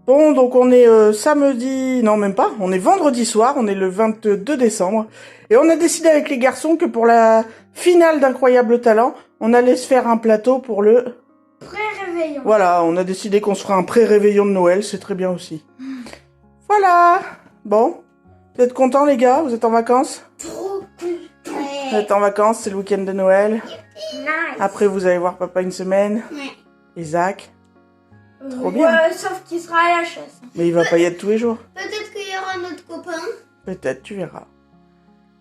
Bon, donc on est samedi, non même pas, on est vendredi soir, on est le 22 décembre. Et on a décidé avec les garçons que pour la finale d'Incroyable Talent, on allait se faire un plateau pour le... Pré-réveillon. Voilà, on a décidé qu'on se fera un pré-réveillon de Noël, c'est très bien aussi. Voilà. Bon, vous êtes contents les gars? Vous êtes en vacances? Trop cool. Vous êtes en vacances, c'est le week-end de Noël. Nice. Après, vous allez voir papa une semaine. Ouais. Isaac. Trop bien. Ouais, sauf qu'il sera à la chasse. Mais il va pas y être tous les jours. Peut-être qu'il y aura notre copain. Peut-être, tu verras.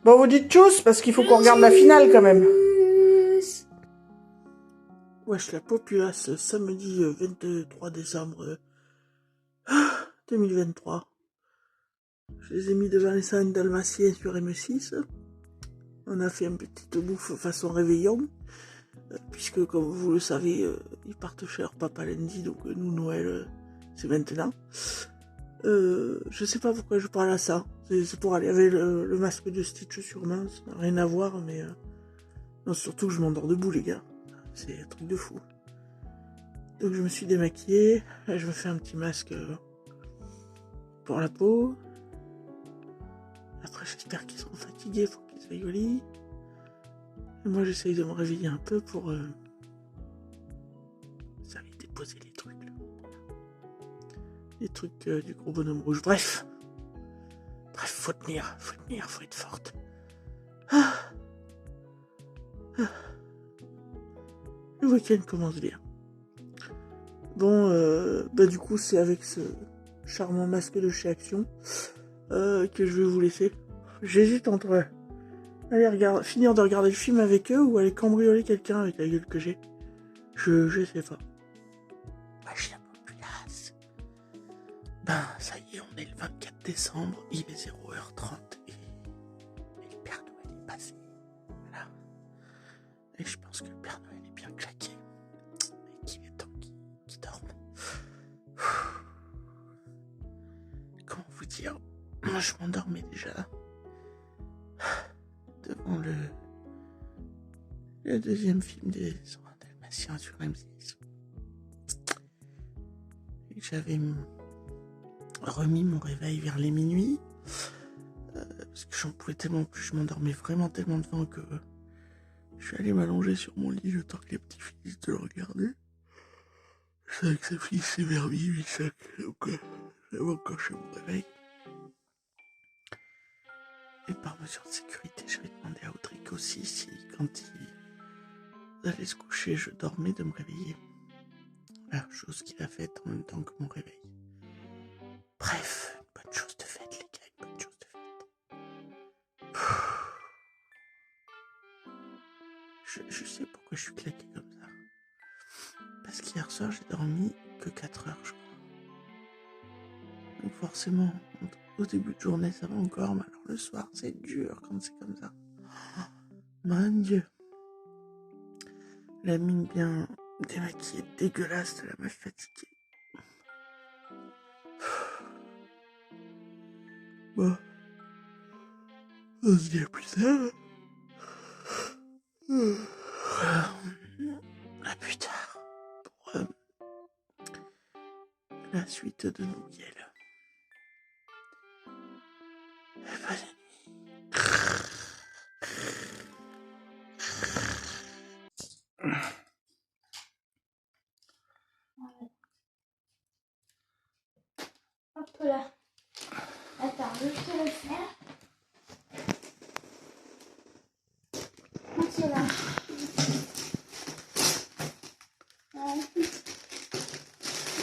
Bon, vous dites tchuss, parce qu'il faut qu'on regarde la finale quand même. Wesh, la populace, samedi 23 décembre 2023. Je les ai mis devant les 5 dalmatiens sur M6. On a fait un petit bouffe façon réveillon. Puisque, comme vous le savez, ils partent chez leur papa lundi, donc nous, Noël, c'est maintenant. Je sais pas pourquoi je parle à ça. C'est pour aller avec le masque de Stitch sûrement, ça n'a rien à voir, mais... Non, surtout que je m'endors debout, les gars. C'est un truc de fou. Donc je me suis démaquillée, là, je me fais un petit masque pour la peau. Après, j'espère qu'ils seront fatigués, faut qu'ils aillent au lit. Et moi, j'essaye de me réveiller un peu pour... Ça allait déposer les trucs, là. Les trucs du gros bonhomme rouge. Bref, faut tenir, faut être forte. Le week-end commence bien. Bon, du coup, c'est avec ce charmant masque de chez Action que je vais vous laisser. J'hésite entre aller finir de regarder le film avec eux ou aller cambrioler quelqu'un avec la gueule que j'ai. Je sais pas. Wesh, la populace. Ben, ça y est, on est le 24 décembre, il est 0h30 et le Père Noël est passé. Voilà. Et je pense que le Père Noël est bien claqué. Et qu'il est temps qu'il dorme. Comment vous dire? Moi, je m'endormais déjà devant le deuxième film des 101 Dalmatiens sur M6. Et j'avais remis mon réveil vers les minuit. Parce que j'en pouvais tellement plus, je m'endormais vraiment tellement devant que je suis allé m'allonger sur mon lit le temps que les petits finissent de le regarder. Je savais que ça finissait vers minuit, donc j'avais quand je mon réveil. Et par mesure de sécurité, j'avais demandé à Audric aussi si, quand il allait se coucher, je dormais, de me réveiller. La chose qu'il a faite en même temps que mon réveil. Bref, une bonne chose de faite, les gars, une bonne chose de faite. Je sais pourquoi je suis claqué comme ça. Parce qu'hier soir, j'ai dormi que 4 heures, je crois. Donc forcément, au début de journée, ça va encore, mais alors le soir, c'est dur quand c'est comme ça. Oh, mon Dieu. La mine bien démaquillée, dégueulasse de la meuf fatiguée. Bon. On se dit à plus tard. À plus tard. Pour la suite de nos miels. Bonne nuit. Hop là. Attends, je te le faire. C'est là.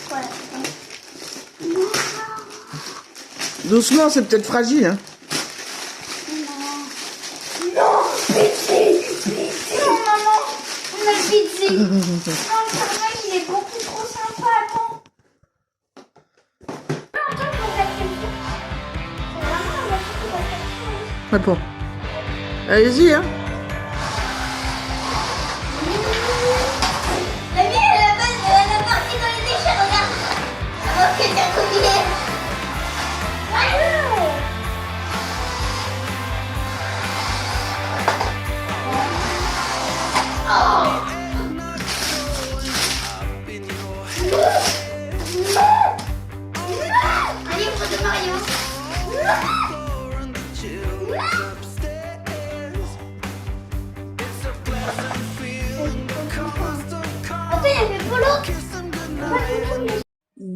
Voilà. Doucement, c'est peut-être fragile, hein. Non, maman, on a le pizza. Non, le Père Noël, il est beaucoup trop sympa, attends. Non, attends, on va faire quelque chose. C'est vraiment un machin qu'on va faire. Ouais, bon. Allez-y, hein. Mamie, elle a parti dans les déchets, regarde. Ça va que t'as combiné. Non, Attends, il y avait Polo.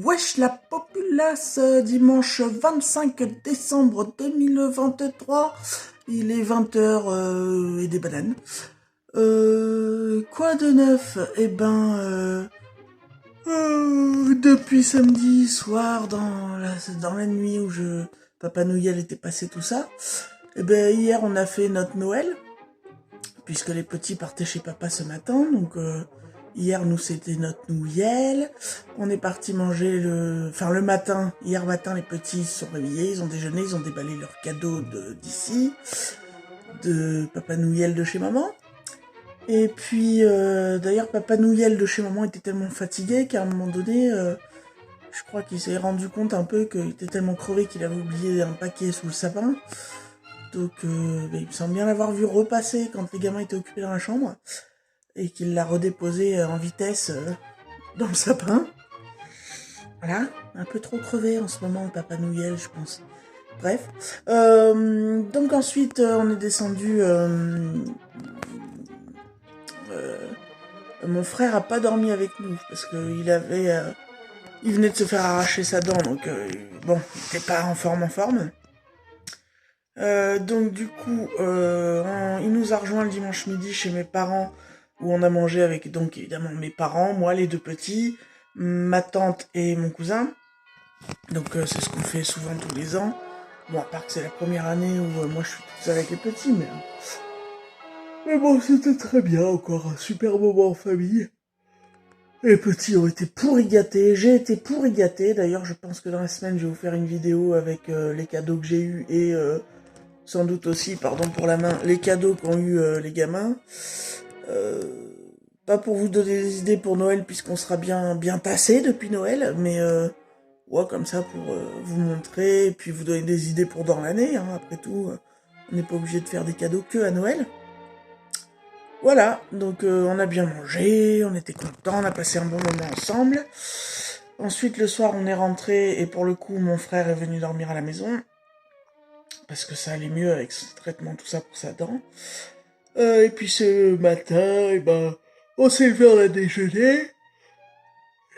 Wesh la populace, dimanche 25 décembre 2023, il est 20h et des bananes. Quoi de neuf? Depuis samedi soir, dans la nuit où Papa Noël était passé tout ça, hier on a fait notre Noël, puisque les petits partaient chez papa ce matin, donc hier nous c'était notre Noël. On est parti manger le matin, hier matin les petits se sont réveillés, ils ont déjeuné, ils ont déballé leurs cadeaux d'ici, de Papa Noël de chez maman. Et puis, d'ailleurs, Papa Noël de chez maman était tellement fatigué qu'à un moment donné, je crois qu'il s'est rendu compte un peu qu'il était tellement crevé qu'il avait oublié un paquet sous le sapin. Donc, il me semble bien l'avoir vu repasser quand les gamins étaient occupés dans la chambre et qu'il l'a redéposé en vitesse dans le sapin. Voilà, un peu trop crevé en ce moment, Papa Noël, je pense. Bref. Donc ensuite, on est descendu... mon frère a pas dormi avec nous parce qu'il il venait de se faire arracher sa dent, donc bon, il était pas en forme. Donc du coup, il nous a rejoint le dimanche midi chez mes parents où on a mangé avec donc évidemment mes parents, moi, les deux petits, ma tante et mon cousin. Donc c'est ce qu'on fait souvent tous les ans. Bon, à part que c'est la première année où moi je suis toute seule avec les petits, mais bon, c'était très bien, encore un super moment en famille. Les petits ont été pourri gâtés, j'ai été pourri gâté. D'ailleurs, je pense que dans la semaine, je vais vous faire une vidéo avec les cadeaux que j'ai eus et sans doute aussi, pardon pour la main, les cadeaux qu'ont eu les gamins. Pas pour vous donner des idées pour Noël, puisqu'on sera bien tassé depuis Noël, mais ouais, comme ça pour vous montrer et puis vous donner des idées pour dans l'année. Hein. Après tout, on n'est pas obligé de faire des cadeaux que à Noël. Voilà, donc on a bien mangé, on était contents, on a passé un bon moment ensemble. Ensuite, le soir, on est rentré et pour le coup, mon frère est venu dormir à la maison. Parce que ça allait mieux avec son traitement, tout ça pour sa dent. Et puis ce matin, on s'est levé, on a déjeuné.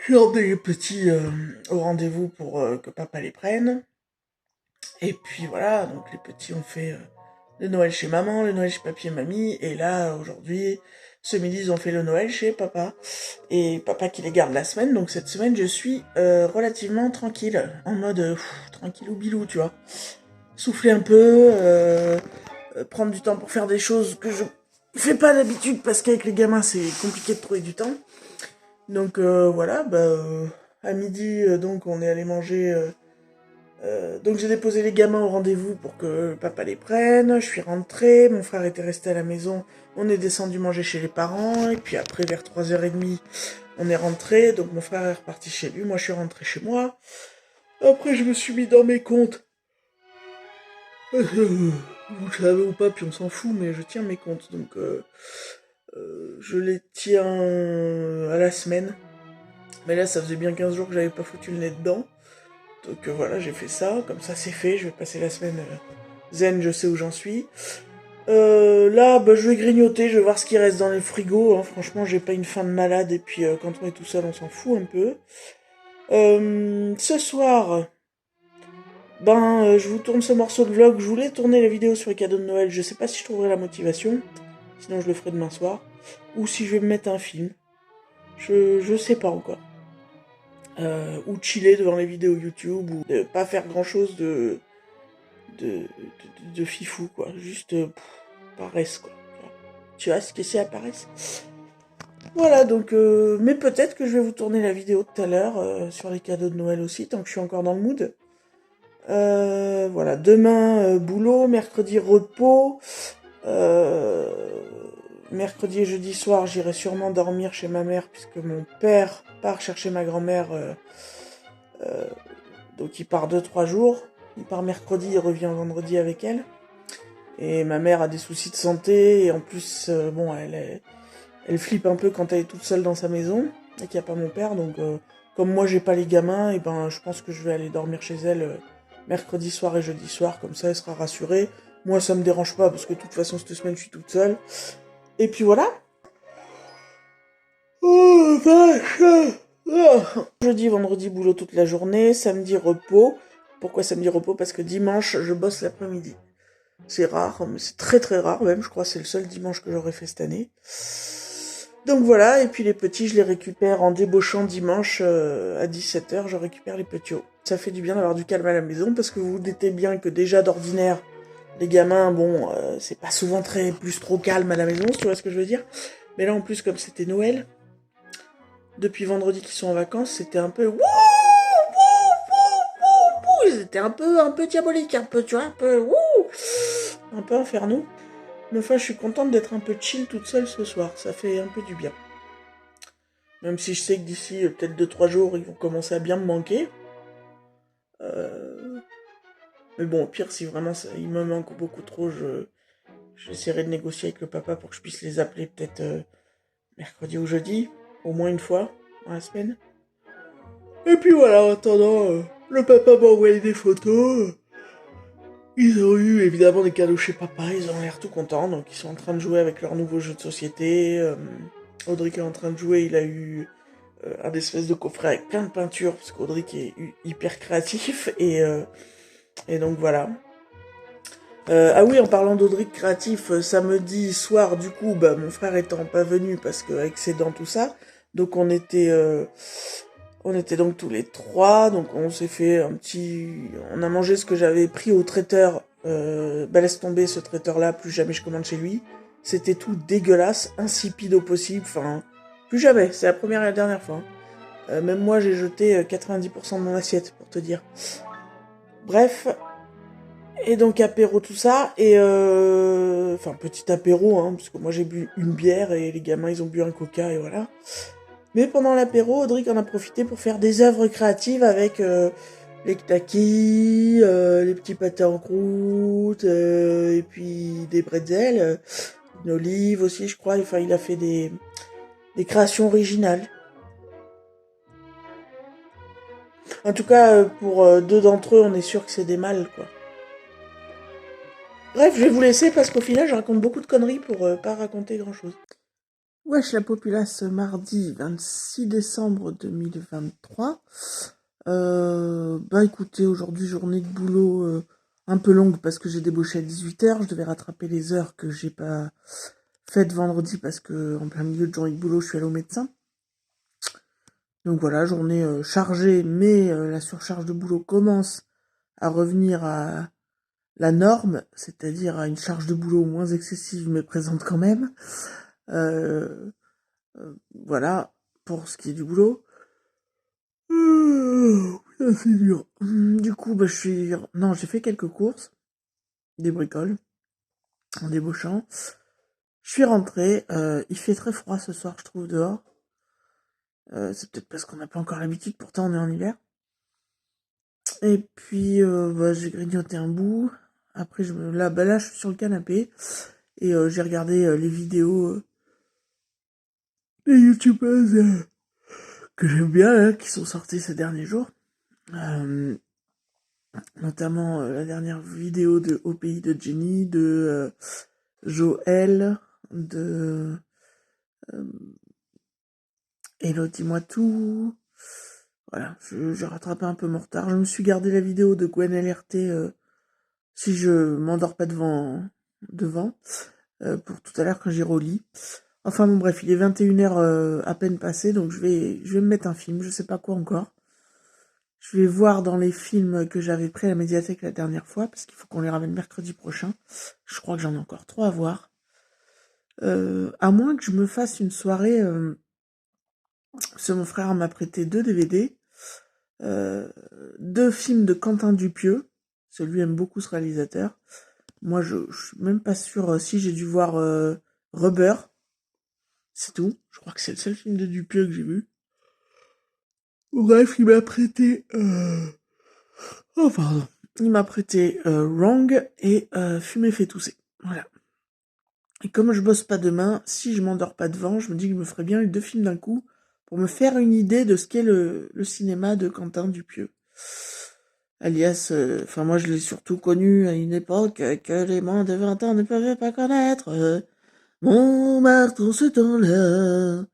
J'ai emmené les petits au rendez-vous pour que papa les prenne. Et puis voilà, donc les petits ont fait... le Noël chez maman, le Noël chez papy et mamie, et là, aujourd'hui, ce midi, ils ont fait le Noël chez papa. Et papa qui les garde la semaine, donc cette semaine, je suis relativement tranquille, en mode tranquille ou bilou, tu vois. Souffler un peu, prendre du temps pour faire des choses que je fais pas d'habitude, parce qu'avec les gamins, c'est compliqué de trouver du temps. Donc voilà, à midi, donc on est allé manger... donc j'ai déposé les gamins au rendez-vous pour que papa les prenne, je suis rentrée, mon frère était resté à la maison, on est descendu manger chez les parents, et puis après vers 3h30, on est rentré, donc mon frère est reparti chez lui, moi je suis rentrée chez moi. Après je me suis mis dans mes comptes. Vous le savez ou pas, puis on s'en fout, mais je tiens mes comptes, donc je les tiens à la semaine. Mais là ça faisait bien 15 jours que j'avais pas foutu le nez dedans. Donc voilà, j'ai fait ça, comme ça c'est fait, je vais passer la semaine zen, je sais où j'en suis. Là, je vais grignoter, je vais voir ce qui reste dans les frigos, hein. Franchement, j'ai pas une faim de malade, et puis quand on est tout seul, on s'en fout un peu. Ce soir, je vous tourne ce morceau de vlog, je voulais tourner la vidéo sur les cadeaux de Noël, je sais pas si je trouverai la motivation, sinon je le ferai demain soir, ou si je vais me mettre un film, je sais pas encore. Ou chiller devant les vidéos YouTube, ou de pas faire grand chose de fifou, quoi. Juste paresse, quoi. Tu vois ce que c'est la paresse? Voilà, donc, mais peut-être que je vais vous tourner la vidéo tout à l'heure sur les cadeaux de Noël aussi, tant que je suis encore dans le mood. Voilà, demain, boulot, mercredi, repos. Mercredi et jeudi soir, j'irai sûrement dormir chez ma mère, puisque mon père part chercher ma grand-mère, donc il part 2-3 jours. Il part mercredi, il revient vendredi avec elle. Et ma mère a des soucis de santé, et en plus, elle flippe un peu quand elle est toute seule dans sa maison, et qu'il n'y a pas mon père, donc comme moi j'ai pas les gamins, et je pense que je vais aller dormir chez elle mercredi soir et jeudi soir, comme ça elle sera rassurée. Moi ça me dérange pas parce que de toute façon cette semaine je suis toute seule. Et puis voilà. Oh vache. Oh. Jeudi, vendredi, boulot toute la journée, samedi repos. Pourquoi samedi repos? Parce que dimanche je bosse l'après-midi. C'est rare, mais c'est très très rare même, je crois que c'est le seul dimanche que j'aurais fait cette année. Donc voilà, et puis les petits, je les récupère en débauchant dimanche à 17h, je récupère les petits. Ça fait du bien d'avoir du calme à la maison, parce que vous vous doutez bien que déjà d'ordinaire, les gamins, bon, c'est pas souvent plus trop calme à la maison, tu vois ce que je veux dire. Mais là en plus, comme c'était Noël, depuis vendredi qu'ils sont en vacances, c'était un peu... Ils étaient un peu diaboliques, un peu, tu vois, un peu infernaux. Mais enfin, je suis contente d'être un peu chill toute seule ce soir. Ça fait un peu du bien. Même si je sais que d'ici peut-être 2-3 jours, ils vont commencer à bien me manquer. Mais bon, au pire, si vraiment ils me manquent beaucoup trop, j'essaierai de négocier avec le papa pour que je puisse les appeler peut-être mercredi ou jeudi. Au moins une fois dans la semaine. Et puis voilà, en attendant, le papa m'a envoyé des photos. Ils ont eu évidemment des cadeaux chez papa, ils ont l'air tout contents, donc ils sont en train de jouer avec leur nouveau jeu de société. Audric est en train de jouer, il a eu un espèce de coffret avec plein de peintures, parce qu'Audric est hyper créatif, et donc voilà. Ah oui, en parlant d'Audric créatif, samedi soir, du coup, bah, mon frère étant pas venu, parce qu'avec ses dents, tout ça, donc on était donc tous les trois, donc on s'est fait on a mangé ce que j'avais pris au traiteur, bah laisse tomber ce traiteur-là, plus jamais je commande chez lui. C'était tout dégueulasse, insipide au possible, enfin, plus jamais, c'est la première et la dernière fois. Même moi j'ai jeté 90% de mon assiette, pour te dire. Bref, et donc apéro tout ça, et enfin petit apéro, hein, parce que moi j'ai bu une bière et les gamins ils ont bu un coca et voilà. Mais pendant l'apéro, Audric en a profité pour faire des œuvres créatives avec les knackis, les petits pâtés en croûte, et puis des bretzels, une olive aussi, je crois. Enfin, il a fait des créations originales. En tout cas, pour deux d'entre eux, on est sûr que c'est des mâles, quoi. Bref, je vais vous laisser parce qu'au final, je raconte beaucoup de conneries pour pas raconter grand-chose. Wesh la populace, mardi 26 décembre 2023. Bah écoutez, aujourd'hui journée de boulot un peu longue parce que j'ai débauché à 18h. Je devais rattraper les heures que j'ai pas faites vendredi parce que en plein milieu de journée de boulot, je suis allée au médecin. Donc voilà, journée chargée, mais la surcharge de boulot commence à revenir à la norme, c'est-à-dire à une charge de boulot moins excessive mais présente quand même. Voilà, pour ce qui est du boulot. C'est dur. Du coup, bah, non, j'ai fait quelques courses, des bricoles, en débauchant. Je suis rentrée, il fait très froid ce soir, je trouve, dehors. C'est peut-être parce qu'on n'a pas encore l'habitude, pourtant on est en hiver. Et puis, bah, j'ai grignoté un bout. Après, là, je suis sur le canapé. Et j'ai regardé les vidéos des youtubeuses que j'aime bien, là, qui sont sorties ces derniers jours. Notamment la dernière vidéo de Au pays de Jenny, de Joël, de Hello, dis-moi tout. Voilà, j'ai rattrapé un peu mon retard. Je me suis gardé la vidéo de Gwen LRT si je m'endors pas devant pour tout à l'heure quand j'irai au lit. Enfin bon bref, il est 21h à peine passé, donc je vais me mettre un film, je sais pas quoi encore. Je vais voir dans les films que j'avais pris à la médiathèque la dernière fois, parce qu'il faut qu'on les ramène mercredi prochain. Je crois que j'en ai encore 3 à voir. À moins que je me fasse une soirée... parce que mon frère m'a prêté 2 DVD. 2 films de Quentin Dupieux. Celui aime beaucoup ce réalisateur. Moi, je suis même pas sûre si j'ai dû voir Rubber. C'est tout. Je crois que c'est le seul film de Dupieux que j'ai vu. Bref, il m'a prêté... Oh, pardon. Il m'a prêté Wrong et Fumer fait tousser. Voilà. Et comme je bosse pas demain, si je m'endors pas devant, je me dis que je me ferais bien les 2 films d'un coup pour me faire une idée de ce qu'est le cinéma de Quentin Dupieux. alias, enfin moi je l'ai surtout connu à une époque que les moins de 20 ans ne peuvent pas connaître. Montmartre en ce temps-là,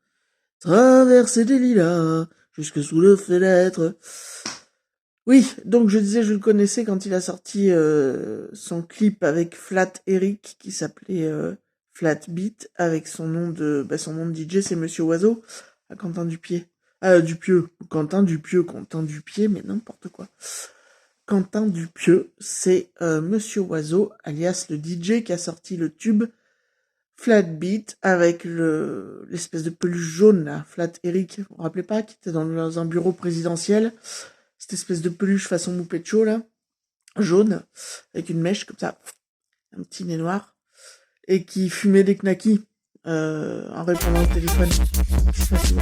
traverser des lilas, jusque sous le fenêtre. Oui, donc je disais je le connaissais quand il a sorti son clip avec Flat Eric qui s'appelait Flat Beat avec son nom de DJ c'est Monsieur Oiseau à Quentin Dupieux. Quentin Dupieux, mais n'importe quoi. Quentin Dupieux, c'est Monsieur Oiseau, alias le DJ qui a sorti le tube Flat Beat avec l'espèce de peluche jaune là, Flat Eric, vous vous rappelez pas, qui était dans un bureau présidentiel, cette espèce de peluche façon Moupetcho là, jaune, avec une mèche comme ça, un petit nez noir, et qui fumait des knackis en répondant au téléphone. Je sais pas si vous...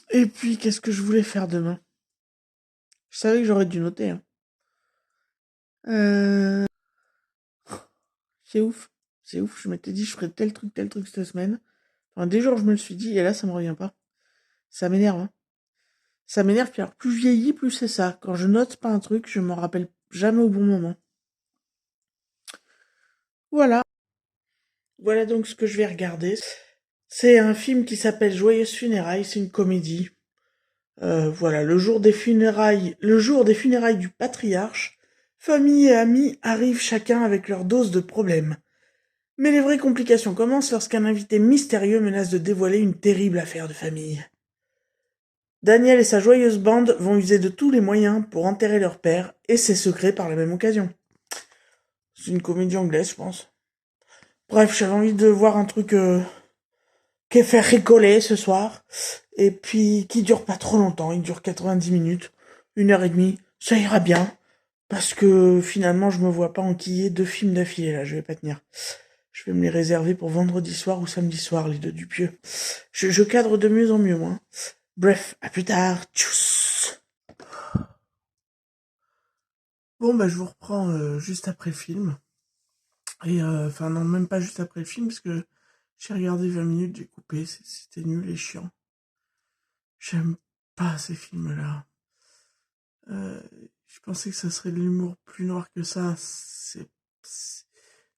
Et puis, qu'est-ce que je voulais faire demain? Je savais que j'aurais dû noter. Hein. C'est ouf. C'est ouf. Je m'étais dit, je ferais tel truc cette semaine. Enfin, des jours, je me le suis dit, et là, ça me revient pas. Ça m'énerve. Hein. Ça m'énerve, puis alors, plus je vieillis, plus c'est ça. Quand je note pas un truc, je m'en rappelle jamais au bon moment. Voilà. Voilà donc ce que je vais regarder. C'est un film qui s'appelle Joyeuses funérailles. C'est une comédie. Voilà, le jour des funérailles du patriarche, famille et amis arrivent chacun avec leur dose de problèmes. Mais les vraies complications commencent lorsqu'un invité mystérieux menace de dévoiler une terrible affaire de famille. Daniel et sa joyeuse bande vont user de tous les moyens pour enterrer leur père et ses secrets par la même occasion. C'est une comédie anglaise, je pense. Bref, j'avais envie de voir un truc qui fait rigoler ce soir, et puis qui dure pas trop longtemps, il dure 90 minutes, 1h30, ça ira bien, parce que finalement je me vois pas enquiller 2 films d'affilée là, je vais pas tenir. Je vais me les réserver pour vendredi soir ou samedi soir, les deux Dupieux. Je cadre de mieux en mieux, moi. Bref, à plus tard, tchuss. Bon bah je vous reprends juste après le film, et enfin non, même pas juste après le film, parce que j'ai regardé 20 minutes, j'ai coupé, c'était nul et chiant. J'aime pas ces films-là. Je pensais que ça serait de l'humour plus noir que ça.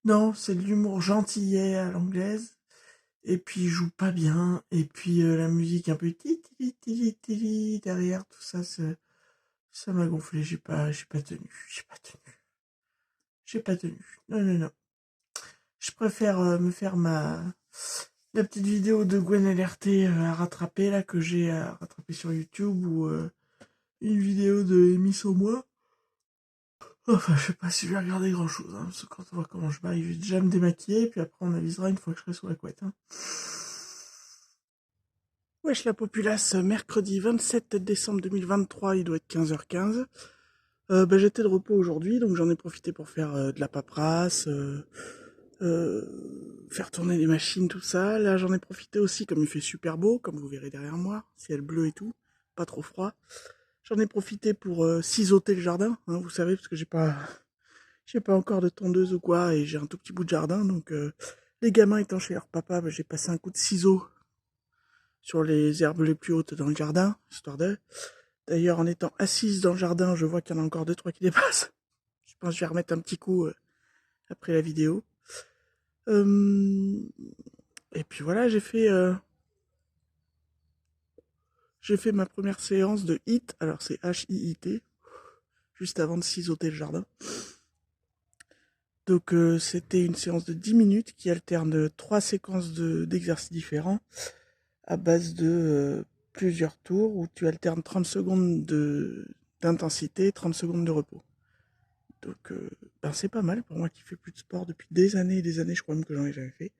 Non, c'est de l'humour gentillet à l'anglaise. Et puis il joue pas bien. Et puis la musique un peu tili derrière, tout ça, ça m'a gonflé. J'ai pas tenu. J'ai pas tenu. Non, non, non. Je préfère me faire la petite vidéo de Gwen LRT à rattraper là que j'ai à rattraper sur YouTube ou une vidéo de Amy Saumois. Enfin, je sais pas si je vais regarder grand chose, hein, parce que quand on voit comment je baille, je vais déjà me démaquiller, puis après on avisera une fois que je serai sous la couette. Hein. Wesh la populace, mercredi 27 décembre 2023, il doit être 15h15. J'étais de repos aujourd'hui, donc j'en ai profité pour faire de la paperasse, faire tourner les machines, tout ça. Là, j'en ai profité aussi, comme il fait super beau, comme vous verrez derrière moi, ciel bleu et tout, pas trop froid. J'en ai profité pour ciseauter le jardin, hein, vous savez, parce que j'ai pas encore de tondeuse ou quoi, et j'ai un tout petit bout de jardin, donc les gamins étant chez leur papa, j'ai passé un coup de ciseau sur les herbes les plus hautes dans le jardin, histoire de... D'ailleurs, en étant assise dans le jardin, je vois qu'il y en a encore 2-3 qui dépassent. Je pense que je vais remettre un petit coup après la vidéo. Et puis voilà, j'ai fait ma première séance de HIIT, alors c'est H-I-I-T, juste avant de ciseauter le jardin. Donc c'était une séance de 10 minutes qui alterne 3 séquences d'exercices différents à base de plusieurs tours où tu alternes 30 secondes d'intensité, 30 secondes de repos. Donc c'est pas mal pour moi qui fais plus de sport depuis des années et des années, je crois même que j'en ai jamais fait,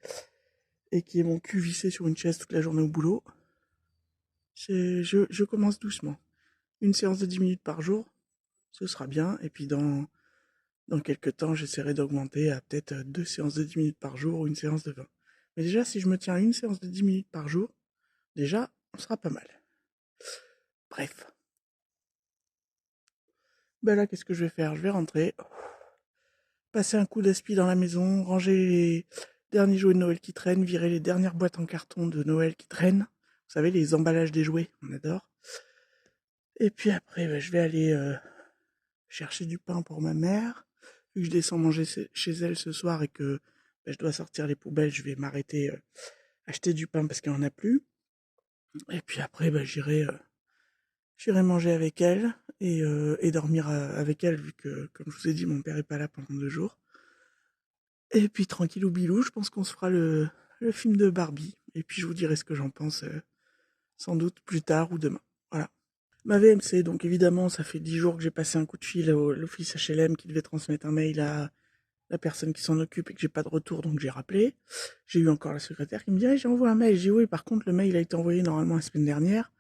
et qui est mon cul vissé sur une chaise toute la journée au boulot. Je commence doucement. Une séance de 10 minutes par jour, ce sera bien, et puis dans quelques temps, j'essaierai d'augmenter à peut-être 2 séances de 10 minutes par jour ou une séance de 20. Mais déjà, si je me tiens à une séance de 10 minutes par jour, déjà, on sera pas mal. Bref. Là, qu'est-ce que je vais faire? Je vais rentrer, passer un coup d'aspi dans la maison, ranger derniers jouets de Noël qui traînent, virer les dernières boîtes en carton de Noël qui traînent. Vous savez, les emballages des jouets, on adore. Et puis après, je vais aller chercher du pain pour ma mère. Vu que je descends manger chez elle ce soir et que je dois sortir les poubelles, je vais m'arrêter acheter du pain parce qu'il n'y en a plus. Et puis après, j'irai manger avec elle et dormir avec elle, vu que, comme je vous ai dit, mon père est pas là pendant 2 jours. Et puis tranquillou bilou, je pense qu'on se fera le film de Barbie. Et puis je vous dirai ce que j'en pense sans doute plus tard ou demain. Voilà. Ma VMC, donc évidemment, ça fait 10 jours que j'ai passé un coup de fil à l'office HLM qui devait transmettre un mail à la personne qui s'en occupe et que j'ai pas de retour, donc j'ai rappelé. J'ai eu encore la secrétaire qui me dit « j'ai envoyé un mail ». J'ai dit « oui, par contre, le mail a été envoyé normalement la semaine dernière.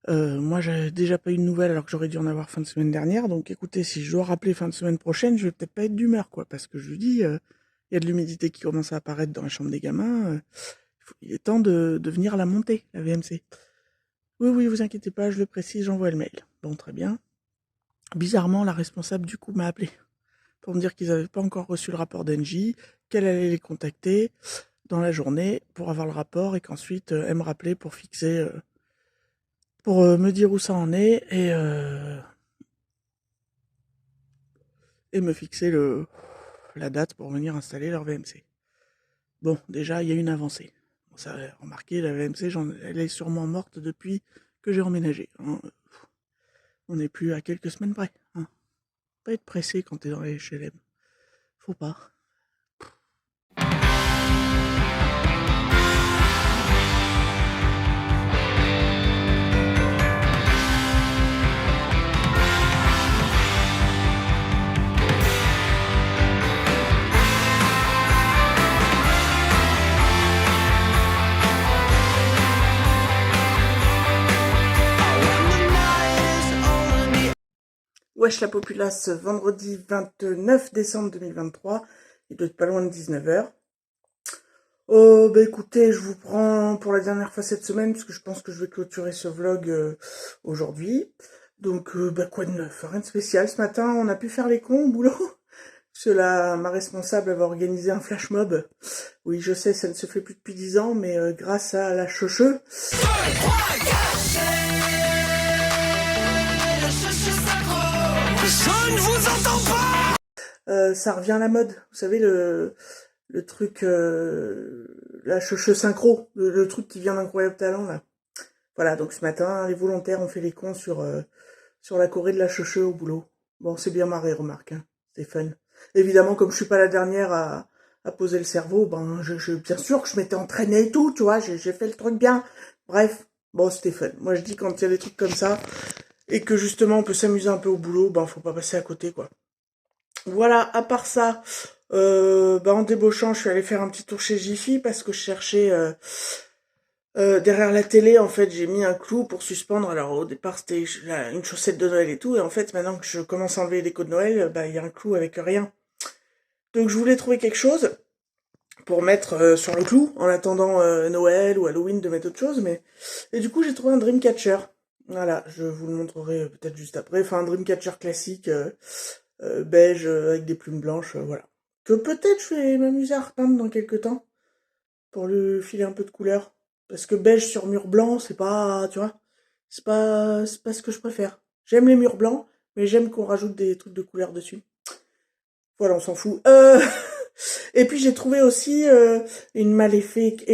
Moi, j'avais déjà pas eu de nouvelles alors que j'aurais dû en avoir fin de semaine dernière. Donc écoutez, si je dois rappeler fin de semaine prochaine, je vais peut-être pas être d'humeur, quoi, parce que je lui dis, il y a de l'humidité qui commence à apparaître dans la chambre des gamins. Il est temps de venir la monter, la VMC. Oui, vous inquiétez pas, je le précise, j'envoie le mail. Bon, très bien. Bizarrement, la responsable du coup m'a appelé pour me dire qu'ils n'avaient pas encore reçu le rapport d'Engie, qu'elle allait les contacter dans la journée pour avoir le rapport et qu'ensuite elle me rappelait pour fixer, pour me dire où ça en est et me fixer la date pour venir installer leur VMC. Bon, déjà, il y a une avancée. Ça, remarquez, la VMC, elle est sûrement morte depuis que j'ai emménagé. Hein. On n'est plus à quelques semaines près. Hein. Pas être pressé quand t'es dans les HLM. Faut pas. Wesh la populace, vendredi 29 décembre 2023, il doit être pas loin de 19h. Oh écoutez, je vous prends pour la dernière fois cette semaine, parce que je pense que je vais clôturer ce vlog aujourd'hui. Donc quoi de neuf, rien de spécial. Ce matin, on a pu faire les cons au boulot. Parce que ma responsable avait organisé un flash mob. Oui, je sais, ça ne se fait plus depuis 10 ans, mais grâce à la choche. Je ne vous entends pas. Ça revient à la mode. Vous savez, le truc, la choche synchro, le truc qui vient d'Incroyable Talent, là. Voilà, donc ce matin, les volontaires ont fait les cons sur la Corée de la choche au boulot. Bon, c'est bien marré, remarque, hein. C'est fun. Évidemment, comme je suis pas la dernière à poser le cerveau, bien sûr que je m'étais entraînée et tout, tu vois, j'ai fait le truc bien. Bref, bon, c'était fun. Moi, je dis quand il y a des trucs comme ça, et que justement on peut s'amuser un peu au boulot, faut pas passer à côté, quoi. Voilà, à part ça, en débauchant, je suis allée faire un petit tour chez Jiffy parce que je cherchais derrière la télé, en fait, j'ai mis un clou pour suspendre. Alors au départ, c'était une chaussette de Noël et tout, et en fait, maintenant que je commence à enlever les décos de Noël, il y a un clou avec rien. Donc je voulais trouver quelque chose pour mettre sur le clou en attendant Noël ou Halloween de mettre autre chose, et du coup j'ai trouvé un Dreamcatcher. Voilà, je vous le montrerai peut-être juste après. Enfin, un Dreamcatcher classique, beige, avec des plumes blanches, voilà. Que peut-être je vais m'amuser à repeindre dans quelques temps, pour lui filer un peu de couleur. Parce que beige sur mur blanc, c'est pas, tu vois, c'est pas ce que je préfère. J'aime les murs blancs, mais j'aime qu'on rajoute des trucs de couleur dessus. Voilà, on s'en fout. Et puis j'ai trouvé aussi une magnifique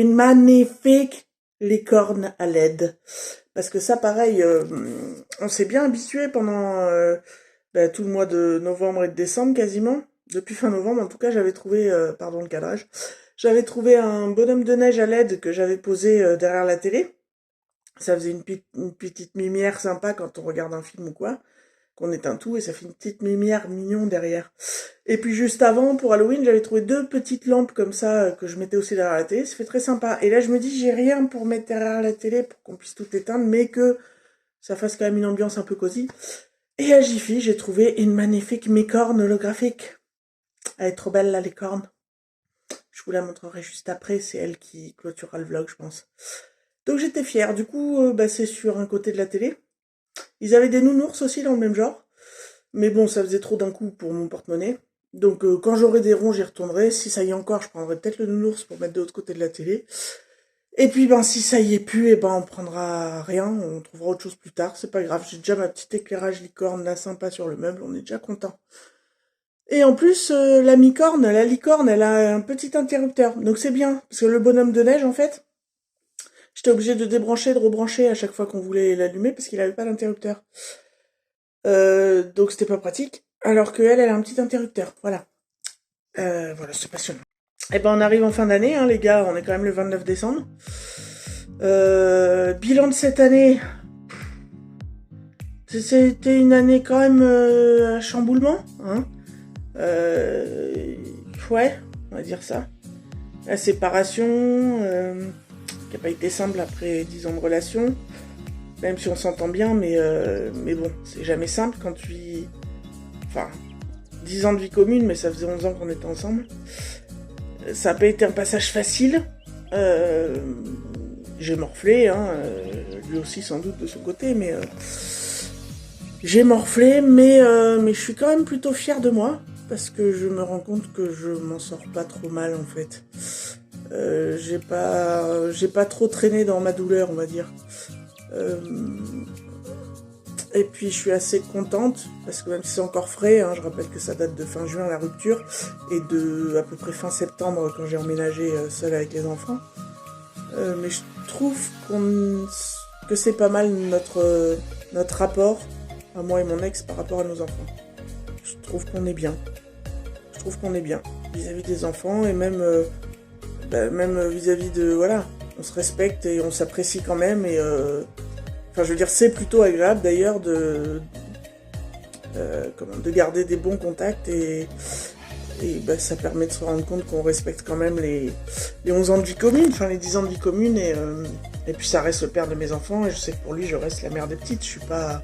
licorne à LED. Parce que ça, pareil, on s'est bien habitué pendant tout le mois de novembre et de décembre, quasiment. Depuis fin novembre, en tout cas, j'avais trouvé, pardon le cadrage, j'avais trouvé un bonhomme de neige à LED que j'avais posé derrière la télé. Ça faisait une petite lumière sympa quand on regarde un film ou quoi, qu'on éteint tout, et ça fait une petite lumière mignon derrière. Et puis juste avant, pour Halloween, j'avais trouvé 2 petites lampes comme ça que je mettais aussi derrière la télé. Ça fait très sympa. Et là, je me dis, j'ai rien pour mettre derrière la télé pour qu'on puisse tout éteindre, mais que ça fasse quand même une ambiance un peu cosy. Et à Jiffy, j'ai trouvé une magnifique mécorne holographique. Elle est trop belle, la licorne. Je vous la montrerai juste après. C'est elle qui clôturera le vlog, je pense. Donc j'étais fière. Du coup, c'est sur un côté de la télé. Ils avaient des nounours aussi dans le même genre. Mais bon, ça faisait trop d'un coup pour mon porte-monnaie. Donc quand j'aurai des ronds, j'y retournerai. Si ça y est encore, je prendrai peut-être le nounours pour mettre de l'autre côté de la télé. Et puis ben si ça y est plus, et ben on prendra rien, on trouvera autre chose plus tard, c'est pas grave. J'ai déjà ma petite éclairage licorne là sympa sur le meuble, on est déjà content. Et en plus, la licorne, elle a un petit interrupteur, donc c'est bien, parce que le bonhomme de neige en fait, j'étais obligée de débrancher, de rebrancher à chaque fois qu'on voulait l'allumer parce qu'il avait pas d'interrupteur. Donc c'était pas pratique. Alors que elle a un petit interrupteur. Voilà. Voilà, c'est passionnant. Et ben on arrive en fin d'année, hein, les gars. On est quand même le 29 décembre. Bilan de cette année. C'était une année quand même à chamboulement, hein. Ouais, on va dire ça. La séparation, qui a pas été simple après 10 ans de relation. Même si on s'entend bien, mais bon, c'est jamais simple quand tu vis... Enfin, 10 ans de vie commune, mais ça faisait 11 ans qu'on était ensemble. Ça n'a pas été un passage facile. J'ai morflé, hein, lui aussi sans doute de son côté, mais... j'ai morflé, mais je suis quand même plutôt fière de moi, parce que je me rends compte que je m'en sors pas trop mal, en fait. J'ai pas trop traîné dans ma douleur, on va dire. Et puis je suis assez contente, parce que même si c'est encore frais, hein, je rappelle que ça date de fin juin la rupture, et de à peu près fin septembre quand j'ai emménagé seule avec les enfants. Mais je trouve que c'est pas mal notre rapport, à moi et mon ex, par rapport à nos enfants. Je trouve qu'on est bien. Je trouve qu'on est bien vis-à-vis des enfants, et même vis-à-vis de... Voilà, on se respecte et on s'apprécie quand même, et... Enfin, je veux dire, c'est plutôt agréable d'ailleurs de garder des bons contacts, et bah, ça permet de se rendre compte qu'on respecte quand même les 11 ans de vie commune, enfin les 10 ans de vie commune, et puis ça reste le père de mes enfants, et je sais que pour lui, je reste la mère des petites. Je suis pas...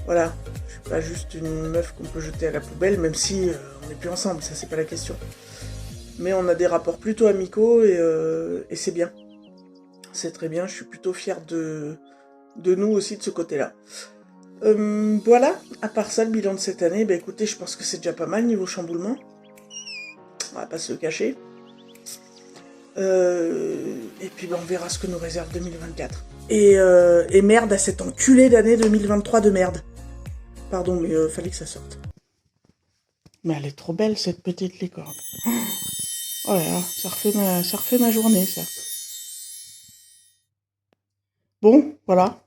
Voilà, je suis pas juste une meuf qu'on peut jeter à la poubelle, même si on n'est plus ensemble, ça c'est pas la question. Mais on a des rapports plutôt amicaux, et c'est bien. C'est très bien, je suis plutôt fière de nous aussi de ce côté-là. Voilà, à part ça, le bilan de cette année, bah écoutez, je pense que c'est déjà pas mal niveau chamboulement. On va pas se le cacher. Et puis bah, on verra ce que nous réserve 2024. Et merde à cette enculée d'année 2023 de merde. Pardon, mais fallait que ça sorte. Mais elle est trop belle cette petite licorne. Oh là là, ça refait ma journée, ça. Bon, voilà.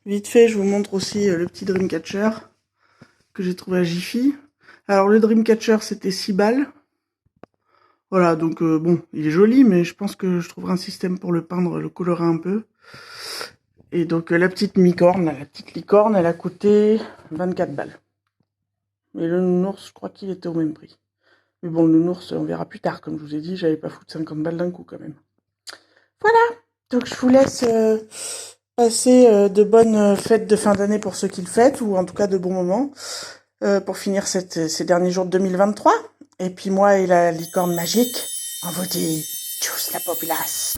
Vite fait, je vous montre aussi le petit Dreamcatcher que j'ai trouvé à Jiffy. Alors le Dreamcatcher, c'était 6 balles. Voilà, donc bon, il est joli, mais je pense que je trouverai un système pour le peindre, le colorer un peu. Et donc la petite licorne, elle a coûté 24 balles. Et le nounours, je crois qu'il était au même prix. Mais bon, le nounours, on verra plus tard. Comme je vous ai dit, j'avais pas foutu 50 balles d'un coup quand même. Voilà, donc je vous laisse passer de bonnes fêtes de fin d'année pour ceux qui le fêtent, ou en tout cas de bons moments, pour finir ces derniers jours de 2023. Et puis moi et la licorne magique, on vous dit tchuss la populace.